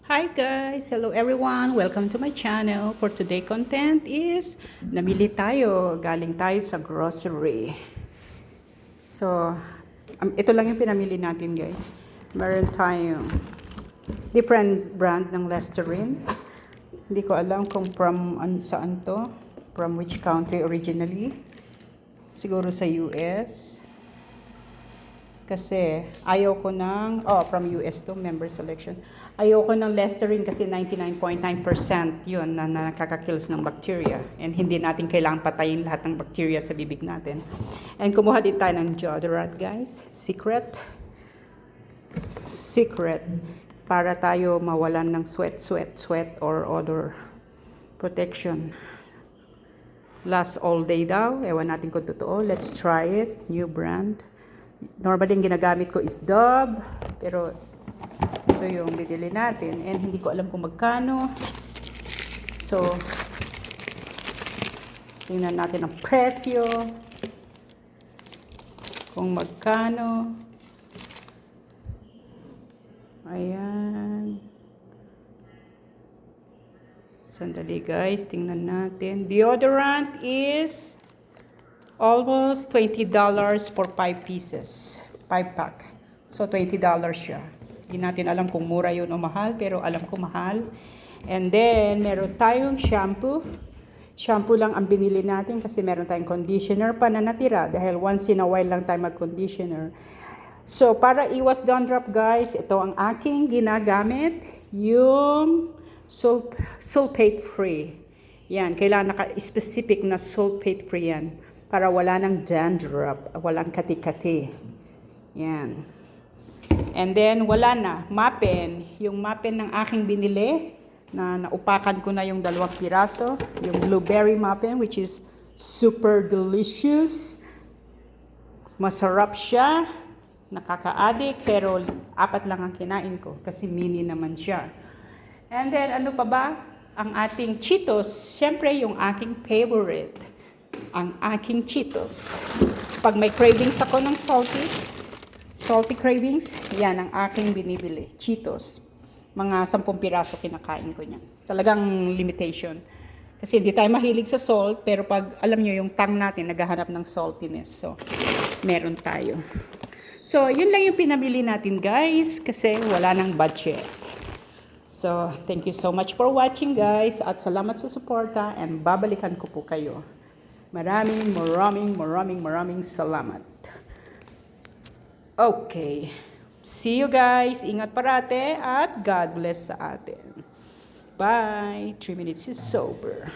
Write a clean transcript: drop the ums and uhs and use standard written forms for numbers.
Hi guys! Hello everyone! Welcome to my channel. For today content is namili tayo. Galing tayo sa grocery. So, ito lang yung pinamili natin guys. Meron tayong different brand ng Listerine. Hindi ko alam kung from saan to. From which country originally. Siguro sa US. Kasi ayaw ko ng, from US to, member selection. Ayaw ko ng Listerine kasi 99.9% yun na nakakakills ng bacteria. And hindi natin kailangan patayin lahat ng bacteria sa bibig natin. And kumuha din tayo ng deodorant guys. Secret. Para tayo mawalan ng sweat or odor protection. Last all day daw. Ewan natin kung totoo. Let's try it. New brand. Normally, yung ginagamit ko is Dove. Pero, ito yung bibili natin. And hindi ko alam kung magkano. So, tingnan natin ang presyo. Kung magkano. Ayan. Sandali guys, tingnan natin. Deodorant is almost $20 for 5 pieces. 5 pack. So, $20 siya. Hindi natin alam kung mura yun o mahal, pero alam ko mahal. And then, meron tayong shampoo. Shampoo lang ang binili natin kasi meron tayong conditioner pa na natira dahil once in a while lang tayo mag-conditioner. So, para iwas dandruff guys, ito ang aking ginagamit. Yung sulfate-free. Yan, kailangan naka-specific na sulfate-free yan. Para wala ng dandruff, walang kati-kati. Yan. And then, wala na. Muffin. Yung muffin ng aking binili, na naupakan ko na yung 2 piraso. Yung blueberry muffin, which is super delicious. Masarap siya. Nakaka-addict, pero 4 lang ang kinain ko. Kasi mini naman siya. And then, ano pa ba? Ang ating Cheetos. Siyempre, yung aking favorite. Ang aking Cheetos. Pag may cravings ako ng salty cravings, yan ang aking binibili. Cheetos. Mga 10 piraso kinakain ko niya. Talagang limitation. Kasi hindi tayo mahilig sa salt, pero pag alam nyo yung tongue natin, naghahanap ng saltiness. So, meron tayo. So, yun lang yung pinamili natin guys, kasi wala nang budget. So, thank you so much for watching guys, at salamat sa suporta, and babalikan ko po kayo. Maraming salamat. Okay. See you guys. Ingat parate at God bless sa atin. Bye. 3 minutes is sober.